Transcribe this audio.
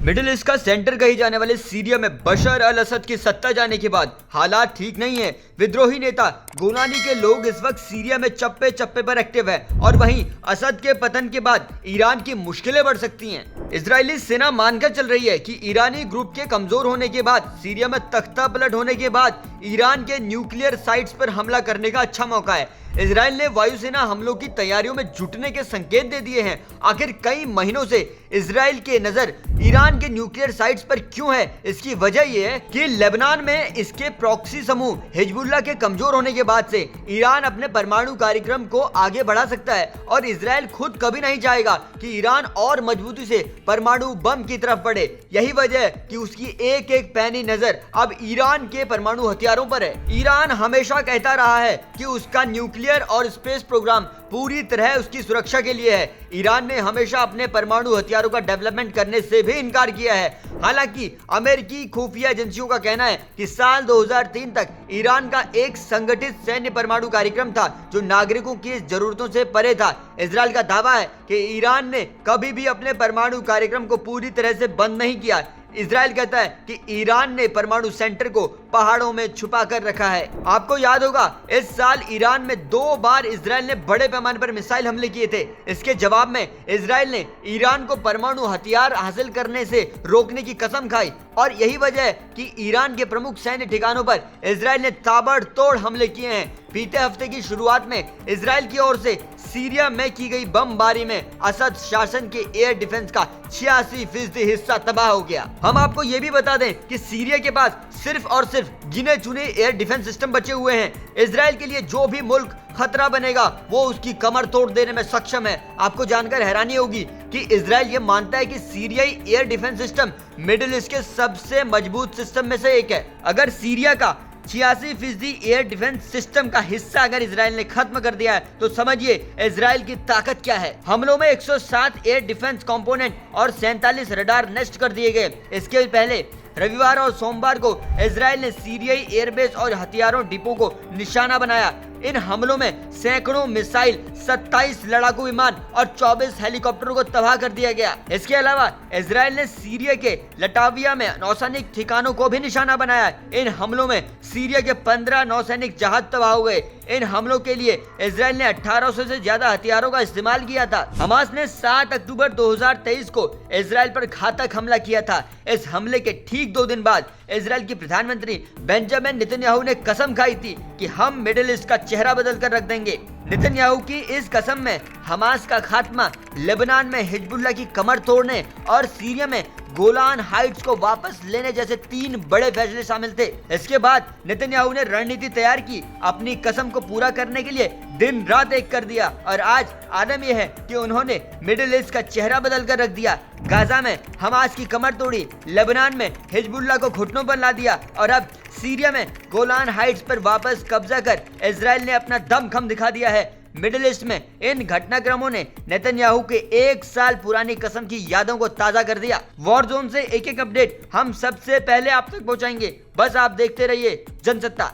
Middle east का centre कही जाने वाले सीरिया में बशर अल असद की सत्ता जाने के बाद हालात ठीक नहीं है। विद्रोही नेता गोलानी के लोग इस वक्त सीरिया में चप्पे चप्पे पर एक्टिव है और वहीं असद के पतन के बाद ईरान की मुश्किलें बढ़ सकती हैं। इजरायली सेना मानकर चल रही है कि ईरानी ग्रुप के कमजोर होने के बाद, सीरिया में तख्ता पलट होने के बाद ईरान के न्यूक्लियर साइट्स पर हमला करने का अच्छा मौका है। इजराइल ने वायुसेना हमलों की तैयारियों में जुटने के संकेत दे दिए हैं। आखिर कई महीनों से इजराइल की नजर ईरान के न्यूक्लियर साइट्स पर क्यों है? इसकी वजह यह है कि लेबनान में इसके प्रॉक्सी समूह हिजबुल्लाह के कमजोर होने के बाद से ईरान अपने परमाणु कार्यक्रम को आगे बढ़ा सकता है और इजराइल खुद कभी नहीं चाहेगा कि ईरान और मजबूती से परमाणु बम की तरफ बढ़े। यही वजह है कि उसकी एक एक पैनी नजर अब ईरान के परमाणु हथियारों पर है। ईरान हमेशा कहता रहा है कि उसका न्यूक्लियर और स्पेस प्रोग्राम पूरी तरह उसकी सुरक्षा के लिए है। ईरान ने हमेशा अपने परमाणु हथियारों का डेवलपमेंट करने से भी इनकार किया है। हालांकि अमेरिकी खुफिया एजेंसियों का कहना है कि साल 2003 तक ईरान का एक संगठित सैन्य परमाणु कार्यक्रम था जो नागरिकों की जरूरतों से परे था। इजराइल का दावा है कि ईरान ने कभी भी अपने परमाणु कार्यक्रम को पूरी तरह से बंद नहीं किया। इजराइल कहता है कि ईरान ने परमाणु सेंटर को पहाड़ों में छुपा कर रखा है। आपको याद होगा इस साल ईरान में 2 बार इजराइल ने बड़े पैमाने पर मिसाइल हमले किए थे। इसके जवाब में इजराइल ने ईरान को परमाणु हथियार हासिल करने से रोकने की कसम खाई और यही वजह है कि ईरान के प्रमुख सैन्य ठिकानों पर इजराइल ने ताबड़तोड़ हमले किए हैं। बीते हफ्ते की शुरुआत में इजराइल की ओर से सीरिया में की गई बमबारी में असद शासन के एयर डिफेंस का 86% हिस्सा तबाह हो गया। हम आपको ये भी बता दें कि सीरिया के पास सिर्फ और सिर्फ गिने चुने एयर डिफेंस सिस्टम बचे हुए हैं। इजराइल के लिए जो भी मुल्क खतरा बनेगा वो उसकी कमर तोड़ देने में सक्षम है। आपको जानकर हैरानी होगी कि इजराइल ये मानता है कि सीरियाई air defence system Middle East के सबसे मजबूत सिस्टम में से एक है। अगर सीरिया का 86% एयर डिफेंस सिस्टम का हिस्सा अगर इजराइल ने खत्म कर दिया है तो समझिए इजराइल की ताकत क्या है। हमलों में 107 एयर डिफेंस कंपोनेंट और 47 रडार नष्ट कर दिए गए। इसके पहले रविवार और सोमवार को इजराइल ने सीरियाई एयरबेस और हथियारों डिपो को निशाना बनाया। इन हमलों में सैकड़ों मिसाइल, 27 लड़ाकू विमान और 24 हेलीकॉप्टरों को तबाह कर दिया गया। इसके अलावा इजराइल ने सीरिया के लटाविया में नौसैनिक ठिकानों को भी निशाना बनाया। इन हमलों में सीरिया के 15 नौसैनिक जहाज तबाह हुए। इन हमलों के लिए इजराइल ने 1800 से ज्यादा हथियारों का इस्तेमाल किया था। हमास ने 7 अक्टूबर 2023 को इजराइल पर घातक हमला किया था। इस हमले के ठीक 2 दिन बाद इजराइल की प्रधानमंत्री बेंजामिन नेतन्याहू ने कसम खाई थी कि हम मिडिल ईस्ट का चेहरा बदल कर रख देंगे। नेतन्याहू की इस कसम में हमास का खात्मा, लेबनान में हिजबुल्लाह की कमर तोड़ने और सीरिया में गोलान हाइट्स को वापस लेने जैसे 3 बड़े फैसले शामिल थे। इसके बाद नेतन्याहू ने रणनीति तैयार की, अपनी कसम को पूरा करने के लिए दिन रात एक कर दिया और आज आलम यह है कि उन्होंने मिडिल ईस्ट का चेहरा बदल कर रख दिया। गाजा में हमास की कमर तोड़ी, लेबनान में हिजबुल्लाह को घुटनों पर ला दिया और अब सीरिया में गोलान हाइट्स पर वापस कब्जा कर इजराइल ने अपना दमखम दिखा दिया है। मिडिल ईस्ट में इन घटनाक्रमों ने नेतन्याहू के 1 साल पुरानी कसम की यादों को ताजा कर दिया। वॉर जोन से एक एक अपडेट हम सबसे पहले आप तक पहुंचाएंगे। बस आप देखते रहिए जनसत्ता।